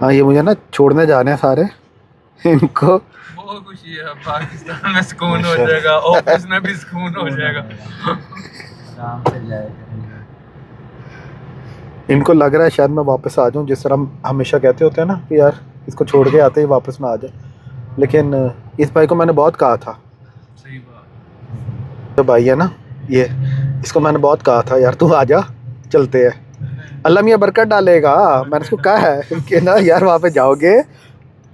हाँ, ये मुझे ना छोड़ने जाने हैं सारे इनको। बहुत खुशी है, पाकिस्तान में सुकून हो जाएगा, ऑफिस में भी सुकून हो जाएगा। आराम से जाएगा। इनको लग रहा है शायद मैं वापस आ जाऊँ, जिस तरह हम हमेशा कहते होते हैं ना कि यार इसको छोड़ के आते ही वापस ना आ जाए। लेकिन इस भाई को मैंने बहुत कहा था, सही बात। जो भाई है ना ये, इसको मैंने बहुत कहा था यार तू आ जा, चलते हैं, अल्लाह मियाँ बरकत डालेगा। मैंने इसको कहा है कि ना यार वहाँ पे जाओगे।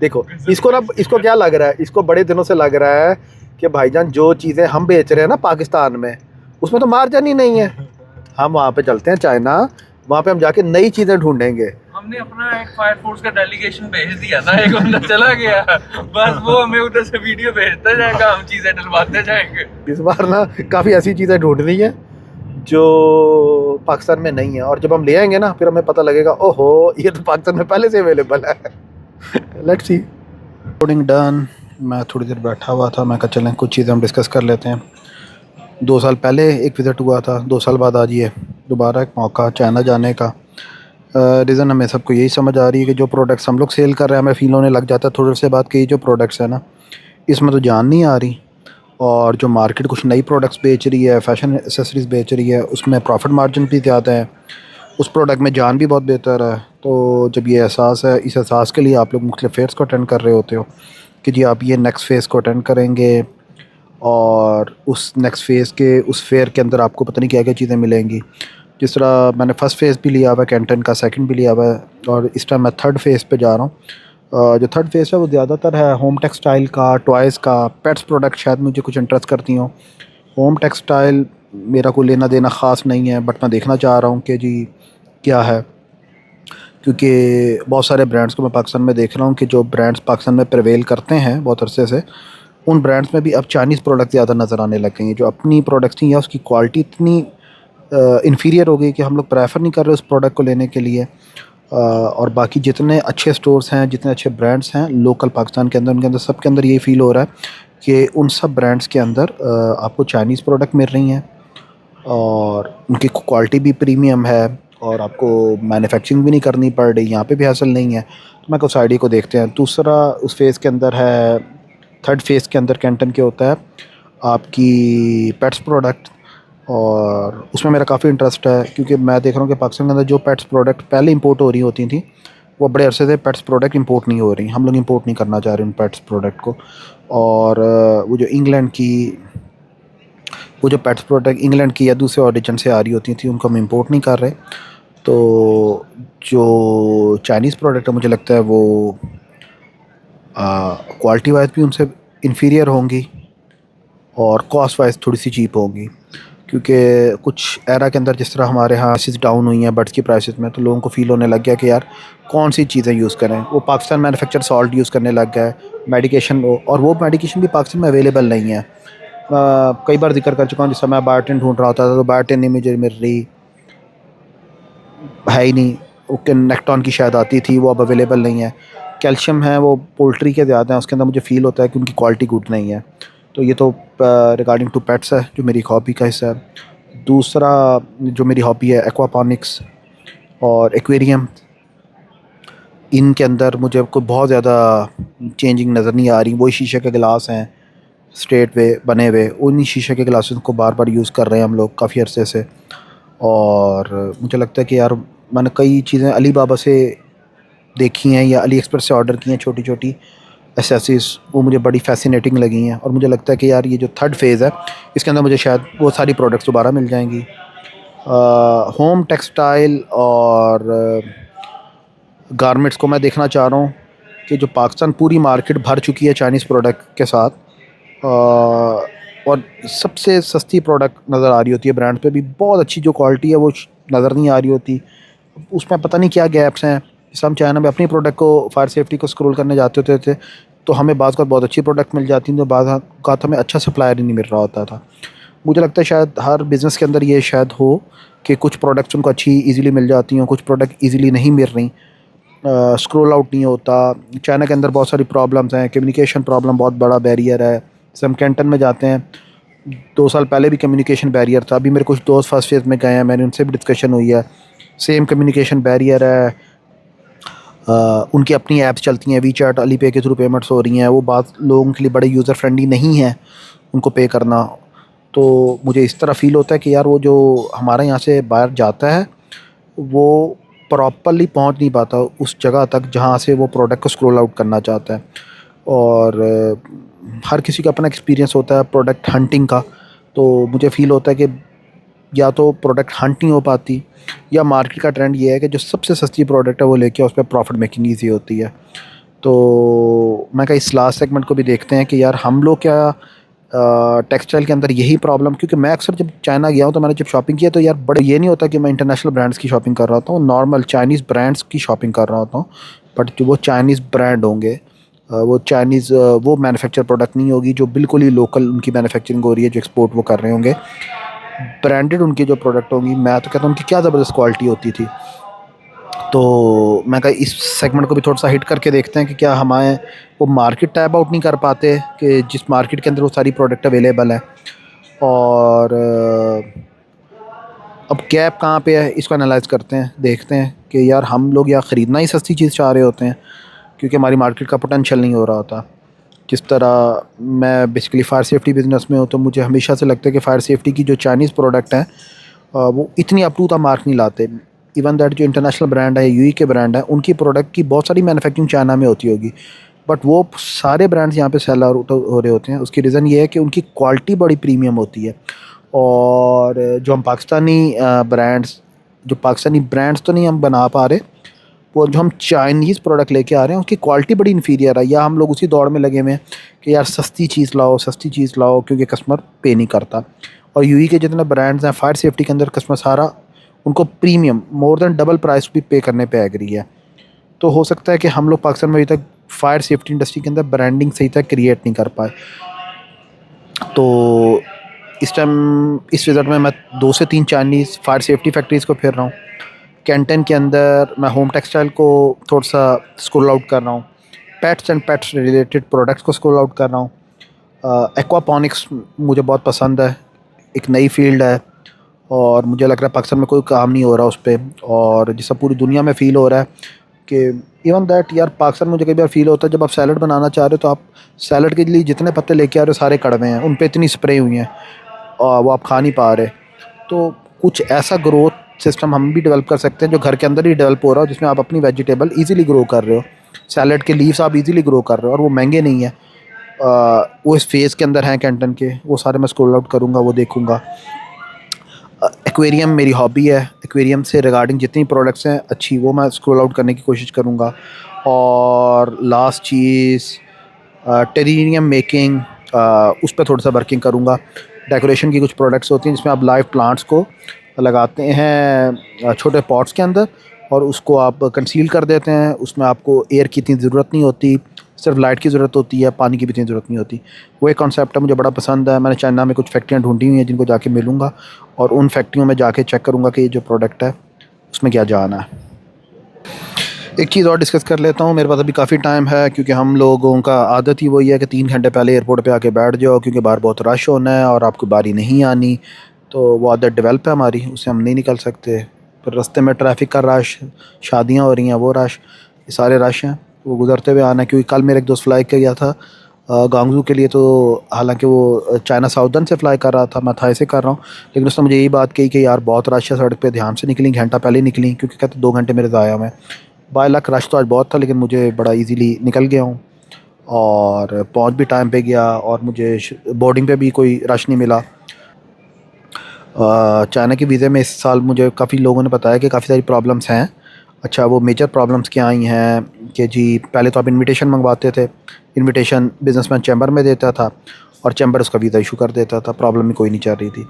देखो इसको ना, इसको क्या लग रहा है, इसको बड़े दिनों से लग रहा है कि भाईजान जो चीज़ें हम बेच रहे हैं ना पाकिस्तान में, उसमें तो मार्जिन ही नहीं है। हम वहाँ पे चलते हैं चाइना, वहाँ पे हम जाके नई चीज़ें ढूंढेंगे। हमने अपना एक फायर फोर्स का डेलीगेशन भेज दिया था, एक बंदा चला गया, बस वो हमें उधर से वीडियो भेजता जाएगा, हम चीजें डलवाते जाएंगे। इस बार ना काफ़ी ऐसी चीज़ें ढूंढनी है जो पाकिस्तान में नहीं है, और जब हम ले आएंगे ना फिर हमें पता लगेगा ओहो ये तो पाकिस्तान में पहले से अवेलेबल है। Let's see. Recording done. मैं थोड़ी देर बैठा हुआ था, मैं कहा चलें कुछ चीज़ें हम डिस्कस कर लेते हैं। 2 साल पहले एक विज़िट हुआ था, 2 साल बाद आज ये दोबारा एक मौका चाइना जाने का। रीज़न हमें सबको यही समझ आ रही है कि जो प्रोडक्ट्स हम लोग सेल कर रहे हैं हमें फ़ील होने लग जाता है थोड़ी से बात कि ये जो प्रोडक्ट्स है ना इसमें तो जान नहीं आ रही, और जो मार्केट कुछ नई प्रोडक्ट्स बेच रही है, फ़ैशन एक्सेसरीज़ बेच रही है, उसमें प्रॉफिट मार्जिन भी ज़्यादा है, उस प्रोडक्ट में जान भी बहुत बेहतर है। तो जब ये एहसास है, इस एहसास के लिए आप लोग मुख्तलिफ़ फेयर्स को अटेंड कर रहे होते हो कि जी आप ये नेक्स्ट फ़ेज़ को अटेंड करेंगे, और उस नेक्स्ट फ़ेज़ के उस फेयर के अंदर आपको पता नहीं क्या क्या चीज़ें मिलेंगी। जिस तरह मैंने फ़र्स्ट फ़ेज़ भी लिया हुआ है कैंटन का, सेकंड भी लिया हुआ है, और इस टाइम मैं थर्ड फ़ेज़ पे जा रहा हूँ। जो थर्ड फ़ेज़ है वो ज़्यादातर है होम टेक्सटाइल का, टॉयज़ का, पेट्स प्रोडक्ट शायद मुझे कुछ इंटरेस्ट करती हूँ। होम टेक्सटाइल मेरा कोई लेना देना ख़ास नहीं है, बट मैं देखना चाह रहा हूँ कि जी क्या है, क्योंकि बहुत सारे ब्रांड्स को मैं पाकिस्तान में देख रहा हूँ कि जो ब्रांड्स पाकिस्तान में प्रिवेल करते हैं बहुत अरसे से, उन ब्रांड्स में भी अब चाइनीज़ प्रोडक्ट ज़्यादा नज़र आने लग गए हैं। जो अपनी प्रोडक्ट्स थी या उसकी क्वालिटी इतनी इन्फीरियर हो गई कि हम लोग प्रेफर नहीं कर रहे उस प्रोडक्ट को लेने के लिए। और बाकी जितने अच्छे स्टोर्स हैं, जितने अच्छे ब्रांड्स हैं लोकल पाकिस्तान के अंदर, उनके अंदर सब के अंदर ये फ़ील हो रहा है कि उन सब ब्रांड्स के अंदर आपको चाइनीज़ प्रोडक्ट मिल रही हैं, और उनकी क्वालिटी भी प्रीमियम है, और आपको मैन्युफैक्चरिंग भी नहीं करनी पड़ रही, यहाँ पे भी हासिल नहीं है। तो मैं उस आईडी को देखते हैं। दूसरा उस फेज़ के अंदर है, थर्ड फेज़ के अंदर कैंटन के होता है आपकी पेट्स प्रोडक्ट, और उसमें मेरा काफ़ी इंटरेस्ट है, क्योंकि मैं देख रहा हूँ कि पाकिस्तान के अंदर जो पेट्स प्रोडक्ट पहले इंपोर्ट हो रही होती थी वो बड़े अरसे से पेट्स प्रोडक्ट इंपोर्ट नहीं हो रही, हम लोग इंपोर्ट नहीं करना चाह रहे उन पेट्स प्रोडक्ट को। और वो जो इंग्लैंड की, वो जो पेट्स प्रोडक्ट इंग्लैंड की या दूसरे ऑरिजिन से आ रही होती थी उनको हम इंपोर्ट नहीं कर रहे। तो जो चाइनीज़ प्रोडक्ट है मुझे लगता है वो क्वालिटी वाइज भी उनसे इन्फीरियर होंगी, और कॉस्ट वाइज थोड़ी सी चीप होंगी, क्योंकि कुछ एरा के अंदर जिस तरह हमारे यहाँ प्राइसेस डाउन हुई हैं बड्स की प्राइसेस में, तो लोगों को फ़ील होने लग गया कि यार कौन सी चीज़ें यूज़ करें। वो पाकिस्तान मैन्युफैक्चर सॉल्ट यूज़ करने लग गए, मेडिकेशन, और वो मेडिकेशन भी पाकिस्तान में अवेलेबल नहीं है। कई बार जिक्र कर चुका हूँ, जिस समय बायोटिन ढूंढ रहा होता था तो बायोटिन नहीं मुझे मिल रही है ही नहीं, ओके नेक्टॉन की शायद आती थी, वो अब अवेलेबल नहीं है। कैल्शियम है वो पोल्ट्री के ज़्यादा हैं, उसके अंदर मुझे फ़ील होता है कि उनकी क्वालिटी गुड नहीं है। तो ये तो रिगार्डिंग टू पेट्स है जो मेरी हॉबी का हिस्सा है। दूसरा जो मेरी हॉबी है एक्वापॉनिक्स और एक्वेरियम, इनके अंदर मुझे कोई बहुत ज़्यादा चेंजिंग नज़र नहीं आ रही। वही शीशे के गिलास हैं स्ट्रेट वे बने हुए, उन्हीं शीशे के गिलास को बार बार यूज़ कर रहे हैं हम लोग काफ़ी अरसे से। और मुझे लगता है कि यार मैंने कई चीज़ें अली बाबा से देखी हैं या अली एक्सप्रेस से ऑर्डर की हैं, छोटी छोटी एसेसरीज़, वो मुझे बड़ी फ़ैसिनेटिंग लगी हैं, और मुझे लगता है कि यार ये जो थर्ड फेज़ है इसके अंदर मुझे शायद वो सारी प्रोडक्ट्स दोबारा मिल जाएंगी। होम टेक्सटाइल और गारमेंट्स को मैं देखना चाह रहा हूँ कि जो पाकिस्तान पूरी मार्केट भर चुकी है चाइनीज़ प्रोडक्ट के साथ, और सबसे सस्ती प्रोडक्ट नज़र आ रही होती है, ब्रांड पे भी बहुत अच्छी जो क्वालिटी है वो नज़र नहीं आ रही होती, उसमें पता नहीं क्या गैप्स हैं। जैसे हम चाइना में अपनी प्रोडक्ट को फायर सेफ्टी को स्क्रॉल करने जाते होते थे तो हमें बाज़ का बहुत अच्छी प्रोडक्ट मिल जाती थी, तो बाज़ का हमें अच्छा सप्लायर ही नहीं मिल रहा होता था। मुझे लगता है शायद हर बिज़नेस के अंदर ये शायद हो कि कुछ प्रोडक्ट्स उनको अच्छी इजीली मिल जाती हैं, कुछ प्रोडक्ट इजीली नहीं मिल रही, स्क्रॉल आउट नहीं होता। चाइना के अंदर बहुत सारी प्रॉब्लम्स हैं, कम्युनिकेशन प्रॉब्लम बहुत बड़ा बैरियर है। जैसे हम कैंटन में जाते हैं, 2 साल पहले भी कम्युनिकेशन बैरियर था, अभी मेरे कुछ दोस्त फर्स्ट फेज़ में गए हैं, मैंने उनसे भी डिस्कशन हुई है, सेम कम्युनिकेशन बैरियर है। उनकी अपनी ऐप्स चलती हैं, वी चैट, अलीपे के थ्रू पेमेंट्स हो रही हैं, वो बात लोगों के लिए बड़े यूज़र फ्रेंडली नहीं है उनको पे करना। तो मुझे इस तरह फ़ील होता है कि यार वो जो हमारे यहाँ से बाहर जाता है वो प्रॉपरली पहुँच नहीं पाता उस जगह तक जहाँ से वो प्रोडक्ट को स्क्रॉल आउट करना चाहता है। और हर किसी का अपना एक्सपीरियंस होता है प्रोडक्ट हंटिंग का। तो मुझे फ़ील होता है कि या तो प्रोडक्ट हंट नहीं हो पाती, या मार्केट का ट्रेंड ये है कि जो सबसे सस्ती प्रोडक्ट है वो लेके उस पर प्रॉफिट मेकिंग ईजी होती है। तो मैं कहा इस लास्ट सेगमेंट को भी देखते हैं कि यार हम लोग क्या टेक्सटाइल के अंदर यही प्रॉब्लम, क्योंकि मैं अक्सर जब चाइना गया हूँ तो मैंने जब शॉपिंग किया तो यार बड़े ये नहीं होता कि मैं इंटरनेशनल ब्रांड्स की शॉपिंग कर रहा होता हूँ, नॉर्मल चाइनीज़ ब्रांड्स की शॉपिंग कर रहा होता हूँ। बट जो वो चाइनीज़ ब्रांड होंगे, वो चाइनीज़ वो मैन्युफैक्चर प्रोडक्ट नहीं होगी जो बिल्कुल ही लोकल उनकी मैन्युफैक्चरिंग हो रही है, जो एक्सपोर्ट वो कर रहे होंगे। ब्रांडेड उनकी जो प्रोडक्ट होंगी, मैं तो कहता हूँ उनकी क्या ज़बरदस्त क्वालिटी होती थी। तो मैं कहा इस सेगमेंट को भी थोड़ा सा हिट करके देखते हैं कि क्या हमारे वो मार्केट टैप आउट नहीं कर पाते कि जिस मार्केट के अंदर वो सारी प्रोडक्ट अवेलेबल है। और अब गैप कहाँ पे है इसको एनालाइज करते हैं, देखते हैं कि यार हम लोग या ख़रीदना ही सस्ती चीज़ चाह रहे होते हैं क्योंकि हमारी मार्केट का पोटेंशियल नहीं हो रहा होता। जिस तरह मैं बेसिकली फायर सेफ्टी बिज़नेस में हूँ तो मुझे हमेशा से लगता है कि फायर सेफ्टी की जो चाइनीज़ प्रोडक्ट हैं वो इतनी अप टू द मार्क नहीं लाते। इवन दैट जो इंटरनेशनल ब्रांड है, यूई के ब्रांड है, उनकी प्रोडक्ट की बहुत सारी मैन्युफैक्चरिंग चाइना में होती होगी, बट वो सारे ब्रांड्स यहाँ पे सेल आउट हो रहे होते हैं। उसकी रीज़न ये है कि उनकी क्वालिटी बड़ी प्रीमियम होती है। और जो हम पाकिस्तानी ब्रांड्स, जो पाकिस्तानी ब्रांड्स तो नहीं हम बना पा रहे, वो जो हम चाइनीज़ प्रोडक्ट लेके आ रहे हैं उसकी क्वालिटी बड़ी इन्फीरियर है, या हम लोग उसी दौड़ में लगे हुए हैं कि यार सस्ती चीज़ लाओ, सस्ती चीज़ लाओ, क्योंकि कस्टमर पे नहीं करता। और यूई के जितने ब्रांड्स हैं फायर सेफ्टी के अंदर, कस्टमर सारा उनको premium more than double price भी पे करने पे एग्री है। तो हो सकता है कि हम लोग पाकिस्तान में अभी तक फायर सेफ्टी इंडस्ट्री के अंदर ब्रांडिंग सही तरह क्रिएट नहीं कर पाए। तो इस टाइम इस विज़िट में मैं 2 से 3 चाइनीज़ फायर सेफ्टी फैक्ट्रीज़ को फिर रहा हूँ। कैंटन के अंदर मैं होम टेक्सटाइल को थोड़ा सा स्क्रॉल आउट कर रहा हूँ, pets and pets related products को स्क्रॉल आउट कर रहा हूँ। एक्वापॉनिक्स मुझे बहुत पसंद है, एक नई फील्ड है और मुझे लग रहा है पाकिस्तान में कोई काम नहीं हो रहा उस पर, और जिससे पूरी दुनिया में फ़ील हो रहा है कि इवन दैट यार पाकिस्तान में मुझे कई बार फ़ील होता है जब आप सैलड बनाना चाह रहे हो तो आप सैलड के लिए जितने पत्ते लेके आ रहे हो सारे कड़वे हैं, उन पर इतनी स्प्रे हुई हैं और वो आप खा नहीं पा रहे। तो कुछ ऐसा ग्रोथ सिस्टम हम भी डेवलप कर सकते हैं जो घर के अंदर ही डेवलप हो रहा हो, जिसमें आप अपनी वेजिटेबल इजीली ग्रो कर रहे हो, सैलड के लीव्स आप इजीली ग्रो कर रहे हो और वो महंगे नहीं है। वो इस फेज़ के अंदर हैं कैंटन के, वो सारे मैं स्क्रॉल आउट करूँगा, वो देखूँगा। एक्वेरियम मेरी हॉबी है, एक्वेरियम से रिगार्डिंग जितनी प्रोडक्ट्स हैं अच्छी वो मैं स्क्रॉल आउट करने की कोशिश करूँगा। और लास्ट चीज़ टेरेरियम मेकिंग, उस पर थोड़ा सा वर्किंग करूँगा। डेकोरेशन की कुछ प्रोडक्ट्स होती हैं जिसमें आप लाइव प्लांट्स को लगाते हैं छोटे पॉट्स के अंदर और उसको आप कंसील कर देते हैं। उसमें आपको एयर की इतनी ज़रूरत नहीं होती, सिर्फ लाइट की ज़रूरत होती है, पानी की भी इतनी ज़रूरत नहीं होती। वो एक कॉन्सेप्ट है, मुझे बड़ा पसंद है। मैंने चाइना में कुछ फैक्ट्रियाँ ढूंढी हुई हैं जिनको जाके मिलूँगा और उन फैक्ट्रियों में जाके चेक करूँगा कि ये जो प्रोडक्ट है उसमें क्या जाना है। एक चीज़ और डिस्कस कर लेता हूँ, मेरे पास अभी काफ़ी टाइम है क्योंकि हम लोगों का आदत ही वही है कि 3 घंटे पहले एयरपोर्ट पे आके बैठ जाओ क्योंकि बाहर बहुत रश होना है और आपको बारी नहीं आनी। तो वो आदत डेवलप है हमारी, उससे हम नहीं निकल सकते। फिर रास्ते में ट्रैफिक का रश, शादियाँ हो रही हैं वो रश, ये सारे रश हैं, वो गुजरते हुए आना है। क्योंकि कल मेरा एक दोस्त फ्लाई कर गया था गांगजू के लिए, तो हालांकि वो चाइना साउदर्न से फ़्लाई कर रहा था, मैं थाई से कर रहा हूँ, लेकिन उसने मुझे यही बात कही कि यार बहुत रश है सड़क पे, ध्यान से निकली, घंटा पहले निकली, क्योंकि कहते 2 घंटे मेरे ज़ाया हुए। बाय लक रश तो आज बहुत था लेकिन मुझे बड़ा इजीली निकल गया हूँ और पहुँच भी टाइम पे गया और मुझे बोर्डिंग पे भी कोई रश नहीं मिला। चाइना के वीज़े में इस साल मुझे काफ़ी लोगों ने बताया कि काफ़ी सारी प्रॉब्लम्स हैं। अच्छा, वो मेजर प्रॉब्लम्स क्या आई हैं कि जी पहले तो आप इनविटेशन मंगवाते थे, इनविटेशन बिजनेसमैन चैम्बर में देता था और चैम्बर उसका वीज़ा इशू कर देता था, प्रॉब्लम ही कोई नहीं चल रही थी।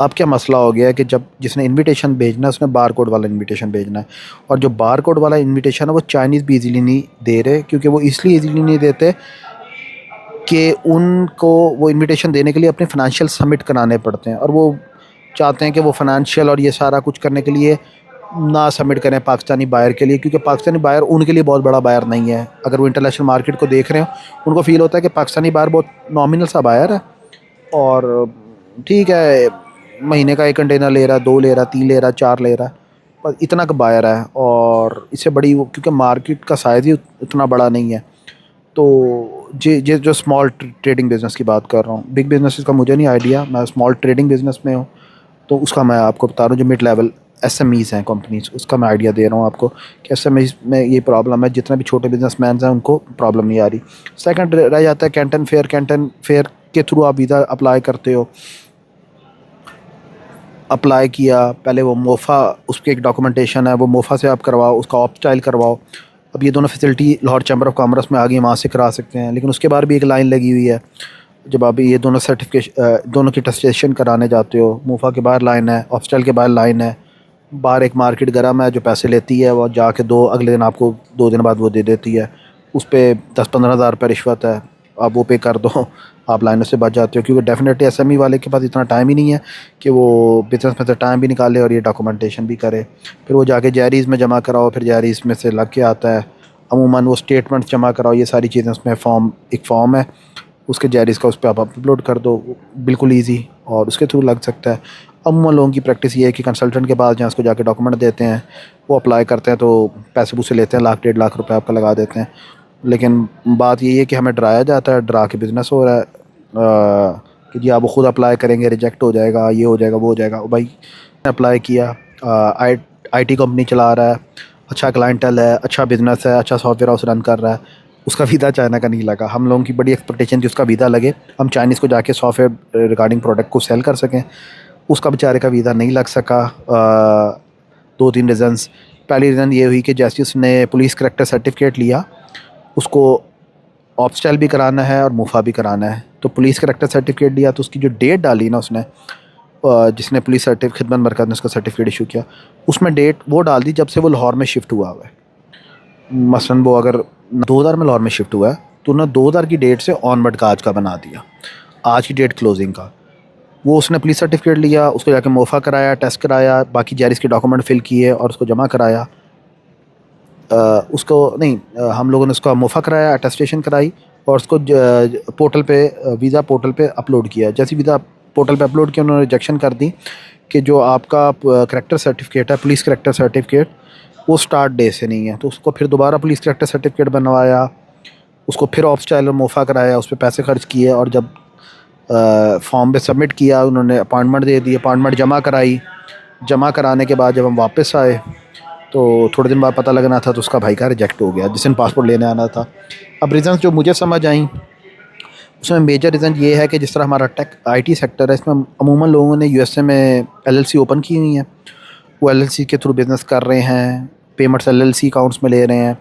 अब क्या मसला हो गया है कि जब जिसने इनविटेशन भेजना है उसने बार कोड वाला इनविटेशन भेजना है, और जो बार कोड वाला इनविटेशन है वो चाइनीज़ भी ईज़िली नहीं दे रहे, क्योंकि वो इसलिए ईज़िली नहीं देते कि उनको वो इनविटेशन देने के लिए अपने फ़ाइनेंशियल सबमिट कराने पड़ते हैं और वो चाहते हैं कि वो फ़ाइनेंशियल और ये सारा कुछ करने के लिए ना सबमिट करें पाकिस्तानी बायर के लिए, क्योंकि पाकिस्तानी बायर उनके लिए बहुत बड़ा बायर नहीं है। अगर वो इंटरनेशनल मार्केट को देख रहे हो उनको फ़ील होता है कि पाकिस्तानी बायर बहुत नॉमिनल सा बायर है और ठीक है, महीने का 1 कंटेनर ले रहा है, 2 ले रहा है, 3 ले रहा है, 4 ले रहा है, पर इतना का बायर है, और इससे बड़ी क्योंकि मार्केट का साइज़ ही उतना बड़ा नहीं है। तो जे जो स्मॉल ट्रेडिंग बिज़नेस की बात कर रहा हूँ, बिग बिज़नेस का मुझे नहीं आइडिया, मैं स्मॉल ट्रेडिंग बिज़नेस में हूँ, तो उसका मैं आपको बता रहा हूँ। जो मिड लेवल एसएमईज़ हैं कंपनीज, उसका मैं आइडिया दे रहा हूँ आपको कि एसएमईज़ में ये प्रॉब्लम है, जितने भी छोटे बिजनेसमैन हैं उनको प्रॉब्लम नहीं आ रही। सेकंड रह जाता है कैंटन फेयर। कैंटन फेयर के थ्रू आप वीज़ा अप्लाई करते हो, अप्लाई किया, पहले वो मोफ़ा, उसकी एक डॉक्यूमेंटेशन है, वो मोफ़ा से आप करवाओ, उसका ऑप स्टाइल करवाओ। अब ये दोनों facility Lahore chamber of commerce में आ गई, वहाँ से करा सकते हैं, लेकिन उसके बाद भी एक लाइन लगी हुई है। जब आप ये दोनों सर्टिफिकेशन, दोनों की टेस्टेशन कराने जाते हो, मोफ़ा के बाहर लाइन है, ऑप स्टाइल के बाहर लाइन है, बाहर एक मार्केट गर्म है जो पैसे लेती है, वो जाके अगले दिन आपको 2 दिन बाद वो दे देती है। उस पे 10-15 हज़ार रुपये रिश्वत है, आप वो पे कर दो, आप लाइनों से बच जाते हो। क्योंकि डेफिनेटली एसएमई वाले के पास इतना टाइम ही नहीं है कि वो बिजनेस में से टाइम भी निकाले और ये डॉक्यूमेंटेशन भी करे। फिर वो जाके जैरीज़ में जमा कराओ, फिर जैरीज़ में से लग के आता है। अमूमन वो स्टेटमेंट्स जमा कराओ, ये सारी चीज़ें उसमें एक फ़ॉर्म है, उसके जैरीज़ का उस पर आप अपलोड कर दो, बिल्कुल ईजी, और उसके थ्रू लग सकता है। अमूमन लोगों की प्रैक्टिस ये है कि कंसल्टेंट के पास जहाँ उसको जाके डॉक्यूमेंट देते हैं, वो अप्लाई करते हैं, तो पैसे पूसे लेते हैं, 1-1.5 लाख रुपए आपका लगा देते हैं। लेकिन बात यही है कि हमें डराया जाता है, डरा के बिज़नेस हो रहा है कि जी आप वो खुद अप्लाई करेंगे, रिजेक्ट हो जाएगा, ये हो जाएगा, वो हो जाएगा। भाई अप्लाई किया, आईटी कंपनी चला रहा है, अच्छा क्लाइंटल है, अच्छा बिज़नेस है, अच्छा सॉफ्टवेयर हाउस रन कर रहा है, उसका वीज़ा चाइना का नहीं लगा। हम लोगों की बड़ी एक्सपेक्टेशन थी उसका वीज़ा लगे, हम चाइनीज़ को जाके सॉफ्टवेयर रिगार्डिंग प्रोडक्ट को सेल कर सकें। उसका बेचारे का वीज़ा नहीं लग सका। 2-3 रीज़न्स। पहली रीज़न ये हुई कि जैसे उसने पुलिस करैक्टर सर्टिफिकेट लिया, उसको ऑप्स्टल भी कराना है और मुफा भी कराना है। तो पुलिस करैक्टर सर्टिफिकेट लिया, तो उसकी जो डेट डाली ना उसने, जिसने पुलिस खिदमत मरकज़ ने उसका सर्टिफिकेट इशू किया, उसमें डेट वो डाल दी जब से वो लाहौर में शिफ्ट हुआ है। मसलन वो अगर 2000 में लाहौर में शिफ्ट हुआ है, तो ना 2000 की डेट से ऑनवर्ड का आज का बना दिया, आज की डेट क्लोजिंग का। वो उसने पुलिस सर्टिफिकेट लिया, उसको जाके मोफा कराया, टेस्ट कराया, बाकी जैरिस के डॉक्यूमेंट फिल किए और उसको जमा कराया। उसको नहीं, हम लोगों ने उसका मोफा कराया, अटेस्टेशन कराई, और उसको पोर्टल पे, वीज़ा पोर्टल पे अपलोड किया। जैसे वीज़ा पोर्टल पे अपलोड किया, उन्होंने रिजेक्शन कर दी कि जो आपका करैक्टर सर्टिफिकेट है, पुलिस करैक्टर सर्टिफिकेट, वो स्टार्ट डे से नहीं है। तो उसको फिर दोबारा पुलिस करैक्टर सर्टिफिकेट बनवाया, उसको फिर ऑफ स्टाइल और मोफा कराया, उस पर पैसे खर्च किए, और जब फॉर्म पे सबमिट किया, उन्होंने अपॉइंटमेंट दे दी, अपॉइंटमेंट जमा कराई। जमा कराने के बाद जब हम वापस आए, तो थोड़े दिन बाद पता लगना था तो उसका भाई का रिजेक्ट हो गया, जिसने पासपोर्ट लेने आना था। अब रीज़न जो मुझे समझ आई, उसमें मेजर रीज़न ये है कि जिस तरह हमारा टेक आईटी सेक्टर है, इसमें अमूमन लोगों ने यूएसए में एलएलसी ओपन की हुई है, वो एलएलसी के थ्रू बिज़नेस कर रहे हैं, पेमेंट्स एलएलसी अकाउंट्स में ले रहे हैं,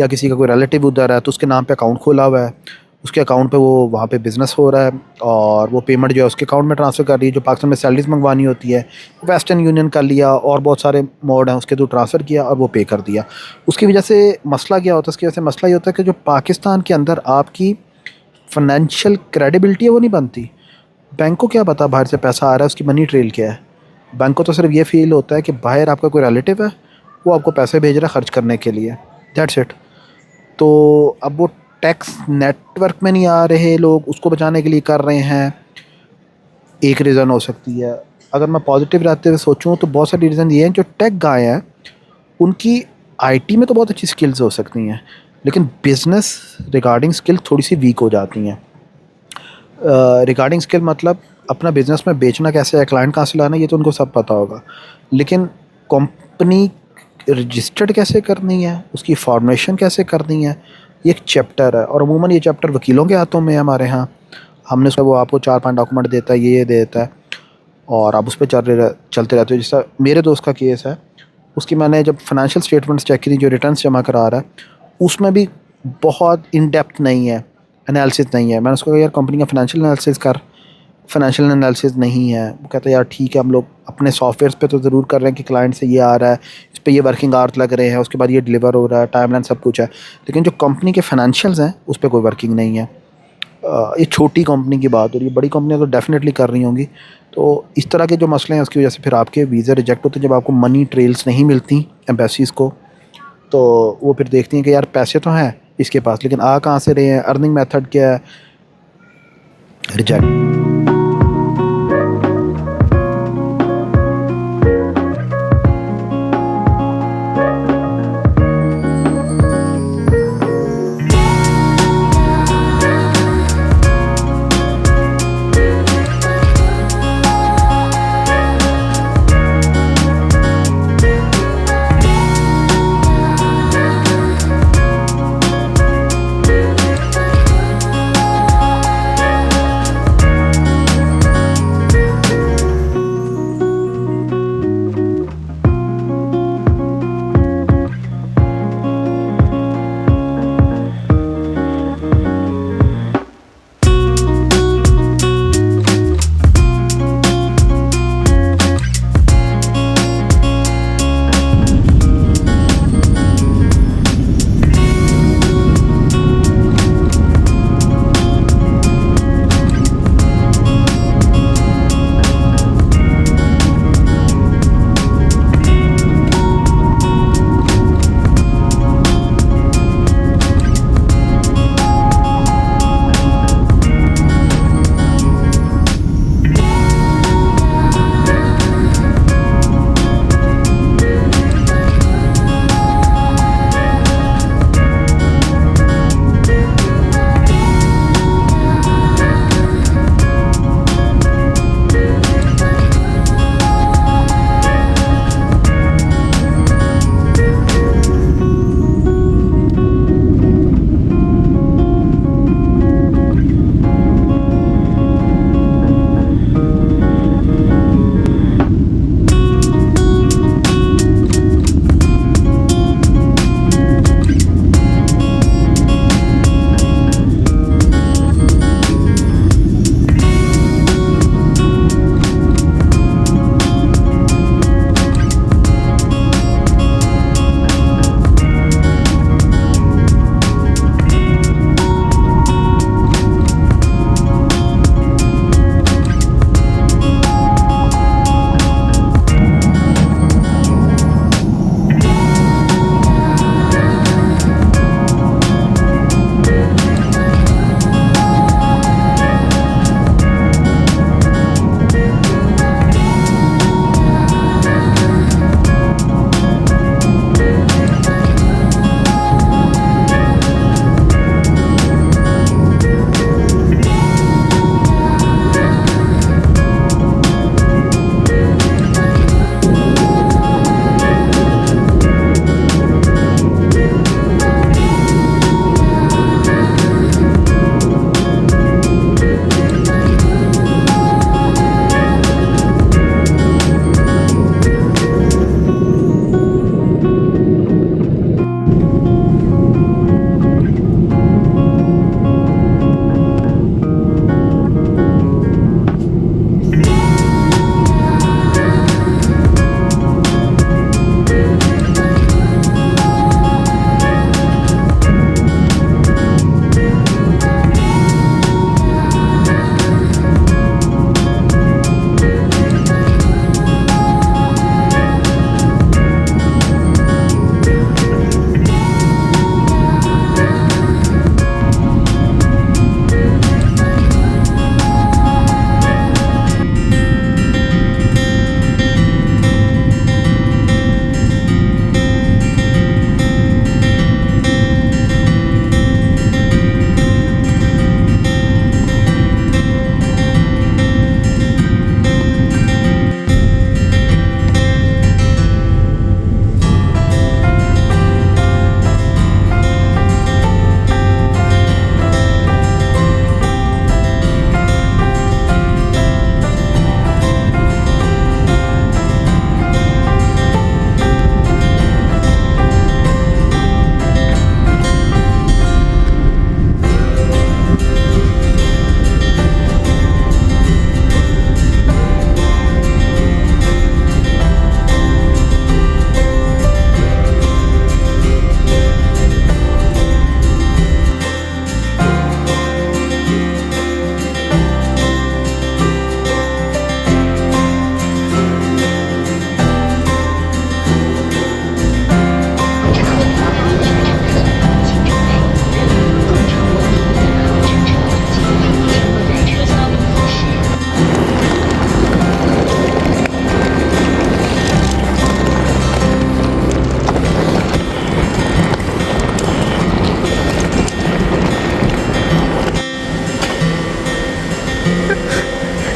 या किसी का कोई रिलेटिव उधर है तो उसके नाम पे अकाउंट खोला हुआ है, उसके अकाउंट पे वो वहाँ पे बिज़नेस हो रहा है, और वो पेमेंट जो है उसके अकाउंट में ट्रांसफ़र कर रही है। जो पाकिस्तान में सैलरीज मंगवानी होती है, वेस्टर्न यूनियन कर लिया, और बहुत सारे मोड हैं, उसके थ्रू ट्रांसफ़र किया और वो पे कर दिया। उसकी वजह से मसला क्या होता है, उसकी वजह से मसला ये होता है कि जो पाकिस्तान के अंदर आपकी फ़ाइनेंशियल क्रेडिबिलिटी है वो नहीं बनती। बैंक को क्या पता बाहर से पैसा आ रहा है, उसकी मनी ट्रेल क्या है। बैंक को तो सिर्फ ये फ़ील होता है कि बाहर आपका कोई रिलेटिव है, वो आपको पैसे भेज रहा है खर्च करने के लिए, दैट्स इट। तो अब वो टैक्स नेटवर्क में नहीं आ रहे लोग, उसको बचाने के लिए कर रहे हैं, एक रीज़न हो सकती है। अगर मैं पॉजिटिव रहते हुए सोचूं तो बहुत सारी रीज़न ये हैं, जो टेक गाय हैं उनकी आईटी में तो बहुत अच्छी स्किल्स हो सकती हैं, लेकिन बिज़नेस रिगार्डिंग स्किल थोड़ी सी वीक हो जाती हैं। रिगार्डिंग स्किल मतलब अपना बिज़नेस में बेचना कैसे है, क्लाइंट कहाँ से लाना, ये तो उनको सब पता होगा, लेकिन कंपनी रजिस्टर्ड कैसे करनी है, उसकी फॉर्मेशन कैसे करनी है, ये एक चैप्टर है। और अमूमन ये चैप्टर वकीलों के हाथों में है हमारे यहाँ। हमने उसका, वो आपको 4-5 डॉक्यूमेंट देता है, ये देता है, और आप उस पर चलते रहते हो। जैसा मेरे दोस्त का केस है, उसकी मैंने जब फाइनेंशियल स्टेटमेंट्स चेक की थी, जो रिटर्न्स जमा करा रहा है, उसमें भी बहुत इन डेप्थ नहीं है, एनालिसिस नहीं है। मैंने उसको कहा यार कंपनी का फाइनेंशियल एनालिसिस कर, फाइनेंशियल एनालिसिस नहीं है। वो कहता है यार ठीक है, हम लोग अपने सॉफ्टवेयर पे तो ज़रूर कर रहे हैं कि क्लाइंट से ये आ रहा है, इस पे ये वर्किंग आवर्स लग रहे हैं, उसके बाद ये डिलीवर हो रहा है, टाइमलाइन सब कुछ है, लेकिन जो कंपनी के फाइनेंशियल्स हैं उस पर कोई वर्किंग नहीं है। ये छोटी कंपनी की बात हो रही है, बड़ी कंपनियाँ तो डेफिनेटली कर रही होंगी। तो इस तरह के जो मसले हैं, उसकी वजह से फिर आपके वीज़ा रिजेक्ट होते हैं। जब आपको मनी ट्रेल्स नहीं मिलती एम्बेसीज़ को, तो वो फिर देखती हैं कि यार पैसे तो हैं इसके पास, लेकिन आ कहाँ से रहे हैं, अर्निंग मेथड क्या है, रिजेक्ट।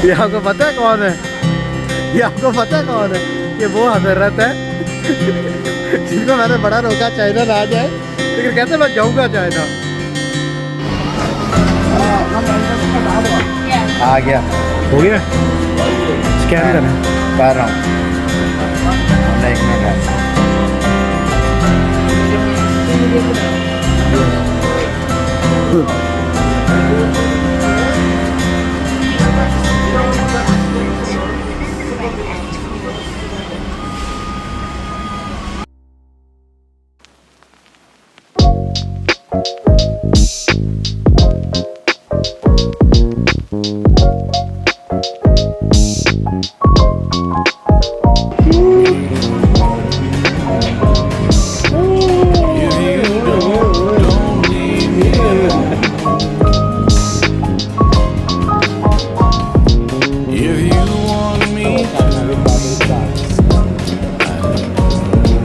ये आपको पता है कौन है? ये आपको पता है कौन है? ये वो हजरत है जिनको मैंने बड़ा रोका चाइना ना जाए, लेकिन कहते मैं जाऊँगा चाइना। आ गया, हो गया, स्कैन करना कर रहा हूँ। एक मिनट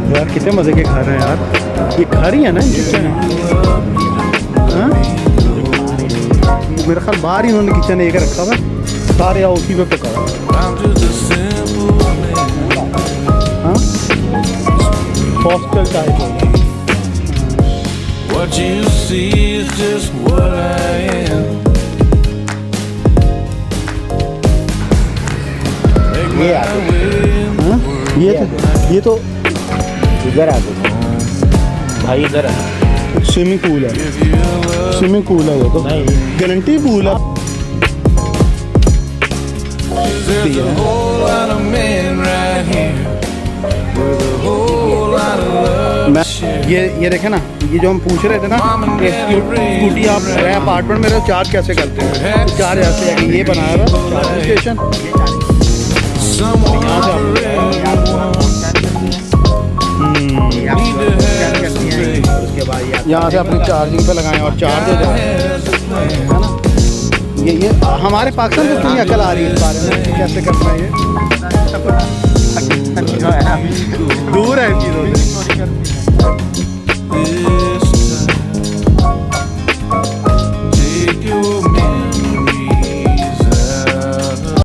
यार कितने मज़े के घर हैं यार, ये घर ही है ना किचन? हाँ मेरा ख्याल बाहर ही उन्होंने किचन एक रखा हुआ, सारे आओ उसी पे पका हुआ। हाँ हॉस्टल टाइप है। What you see is just what I am. Make ये my way. हाँ ये तो इधर आ गए भाई, इधर है स्विमिंग पूल है, If you love swimming pool है वो तो गारंटी पूल है। there's a whole lot of men right here with a whole lot of love मैं to share. ये देखे ना, ये जो हम पूछ रहे थे ना कि स्कूटी आप रहे अपार्टमेंट में रहो चार्ज कैसे करते हैं, चार्ज ऐसे है कि ये बनाया हुआ चार्जिंग स्टेशन, Someone यहाँ से आप need to have some faith. उसके बाद यहाँ से अपनी चार्जिंग पे लगाएं और चार्ज हो जाए, Has a plan. है ना। ये हमारे पाकिस्तान को कितनी अकल आ रही है इस बारे में कैसे करना है, ये दूर है इन चीज़ों से।